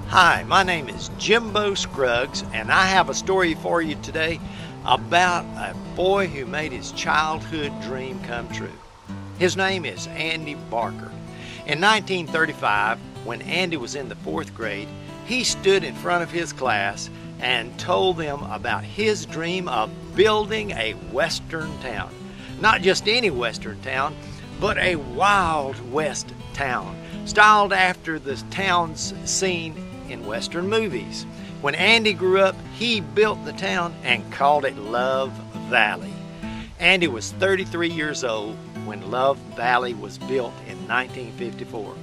Hi, my name is Jimbo Scruggs, and I have a story for you today about a boy who made his childhood dream come true. His name is Andy Barker. In 1935, when Andy was in the fourth grade, he stood in front of his class and told them about his dream of building a western town. Not just any western town, but a Wild West town, styled after the towns seen in western movies. When Andy grew up, he built the town and called it Love Valley. Andy was 33 years old when Love Valley was built in 1954.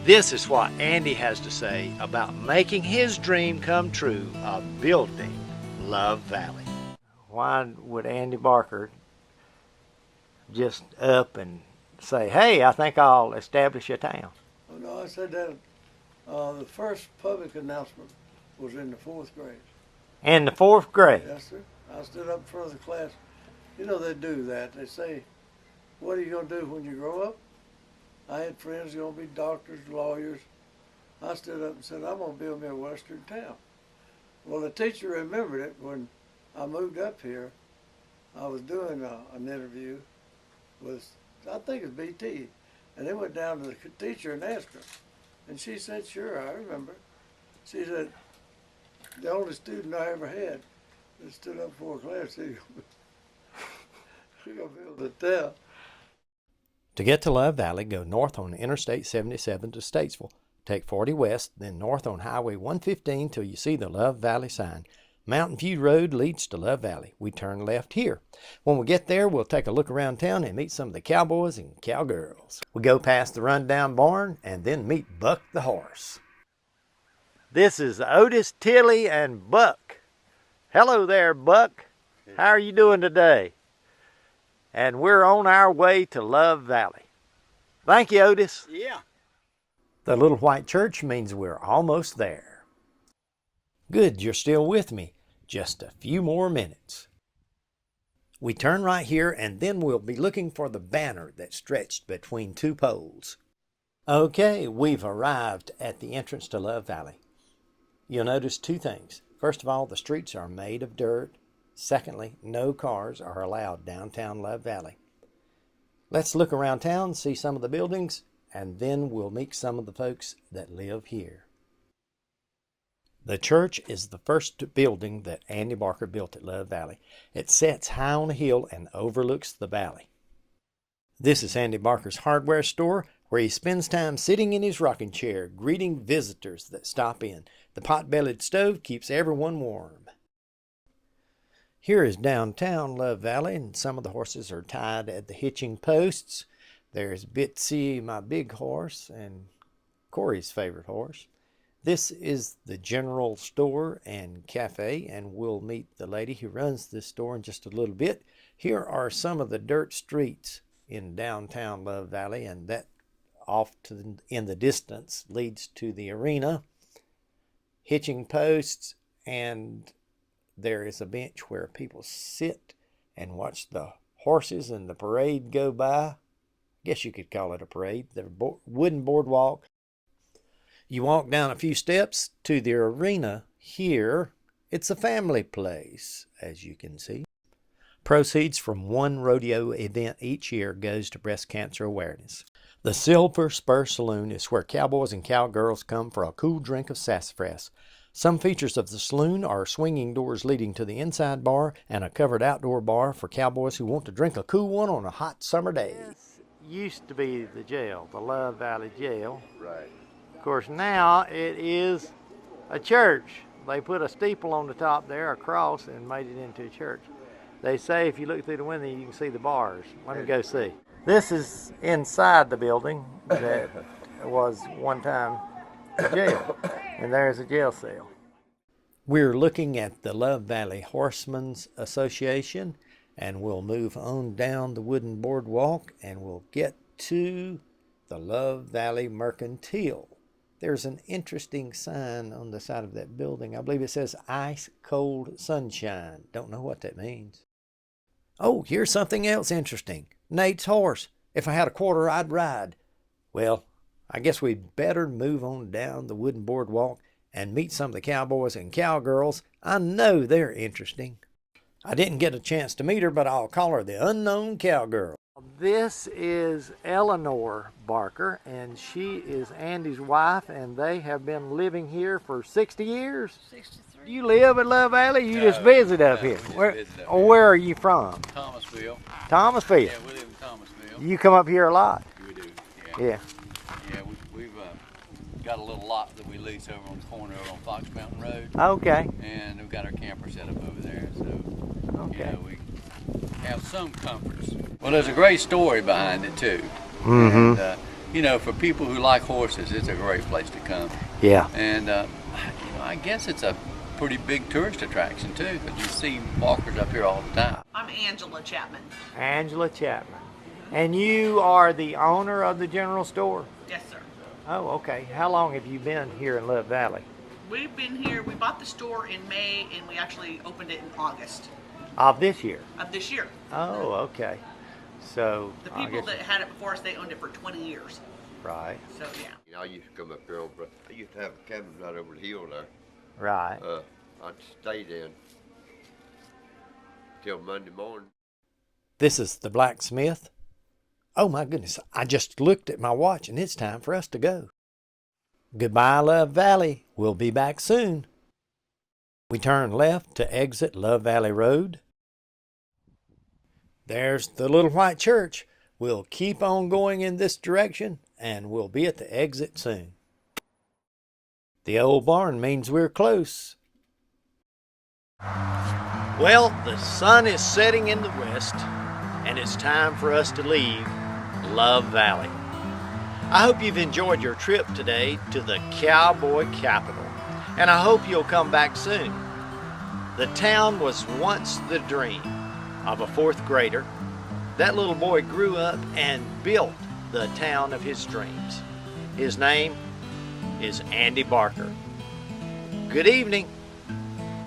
This is what Andy has to say about making his dream come true of building Love Valley. Why would Andy Barker just up and say, hey, I think I'll establish a town? Oh, no, I said that the first public announcement was in the fourth grade. In the fourth grade? Yes, sir. I stood up in front of the class. You know they do that. They say, what are you going to do when you grow up? I had friends going to be doctors, lawyers. I stood up and said, I'm going to build me a western town. Well, the teacher remembered it when I moved up here. I was doing an interview with, I think it's BT, and they went down to the teacher and asked her. And she said, sure, I remember. She said, the only student I ever had that stood up before class said, you're going to build a town. To get to Love Valley, go north on Interstate 77 to Statesville. Take 40 west, then north on Highway 115 till you see the Love Valley sign. Mountain View Road leads to Love Valley. We turn left here. When we get there, we'll take a look around town and meet some of the cowboys and cowgirls. We go past the rundown barn and then meet Buck the horse. This is Otis, Tilly, and Buck. Hello there, Buck. How are you doing today? And we're on our way to Love Valley. Thank you, Otis. Yeah. The little white church means we're almost there. Good, you're still with me. Just a few more minutes. We turn right here and then we'll be looking for the banner that stretched between two poles. Okay, we've arrived at the entrance to Love Valley. You'll notice two things. First of all, the streets are made of dirt. Secondly, no cars are allowed downtown Love Valley. Let's look around town, see some of the buildings, and then we'll meet some of the folks that live here. The church is the first building that Andy Barker built at Love Valley. It sits high on a hill and overlooks the valley. This is Andy Barker's hardware store, where he spends time sitting in his rocking chair, greeting visitors that stop in. The pot-bellied stove keeps everyone warm. Here is downtown Love Valley, and some of the horses are tied at the hitching posts. There's Bitsy, my big horse, and Corey's favorite horse. This is the general store and cafe, and we'll meet the lady who runs this store in just a little bit. Here are some of the dirt streets in downtown Love Valley, and that off in the distance leads to the arena, hitching posts, and there is a bench where people sit and watch the horses and the parade go by. I guess you could call it a parade. The wooden boardwalk. You walk down a few steps to the arena here. It's a family place, as you can see. Proceeds from one rodeo event each year goes to breast cancer awareness. The Silver Spur Saloon is where cowboys and cowgirls come for a cool drink of sassafras. Some features of the saloon are swinging doors leading to the inside bar and a covered outdoor bar for cowboys who want to drink a cool one on a hot summer day. This used to be the jail, the Love Valley Jail. Right. Of course, now it is a church. They put a steeple on the top there, a cross, and made it into a church. They say if you look through the window, you can see the bars. Let me go see. This is inside the building that was one time a jail, and there's a jail cell. We're looking at the Love Valley Horsemen's Association, and we'll move on down the wooden boardwalk, and we'll get to the Love Valley Mercantile. There's an interesting sign on the side of that building. I believe it says Ice Cold Sunshine. Don't know what that means. Oh, here's something else interesting. Nate's horse. If I had a quarter, I'd ride. Well, I guess we'd better move on down the wooden boardwalk and meet some of the cowboys and cowgirls. I know they're interesting. I didn't get a chance to meet her, but I'll call her the unknown cowgirl. This is Eleanor Barker, and she is Andy's wife, and they have been living here for 60 years. 63. You live in Love Valley? You just visit up here? Where are you from? Thomasville. Thomasville? Yeah, we live in Thomasville. You come up here a lot? We do, Yeah. Yeah, we've got a little lot that we lease over on the corner over on Fox Mountain Road. Okay. And we've got our camper set up over there, so Okay. we have some comforts. Well, there's a great story behind it too. Mm-hmm. And, for people who like horses, it's a great place to come. Yeah. And I guess it's a pretty big tourist attraction too, because you see walkers up here all the time. I'm Angela Chapman. Angela Chapman. And you are the owner of the general store? Yes, sir. Oh, okay. How long have you been here in Love Valley? We've been here, we bought the store in May and we actually opened it in August Of this year? of this year. Oh, okay. So, The I people guess- that had it before us, they owned it for 20 years. Right, So, yeah. You know, I used to come up here on, I used to have a cabin right over the hill there. right. I'd stay in till Monday morning. This is the blacksmith. Oh my goodness, I just looked at my watch and it's time for us to go. Goodbye, Love Valley. We'll be back soon. We turn left to exit Love Valley Road. There's the little white church. We'll keep on going in this direction and we'll be at the exit soon. The old barn means we're close. Well, the sun is setting in the west, and it's time for us to leave Love Valley. I hope you've enjoyed your trip today to the cowboy capital, and I hope you'll come back soon. The town was once the dream of a fourth grader. That little boy grew up and built the town of his dreams. His name is Andy Barker. Good evening.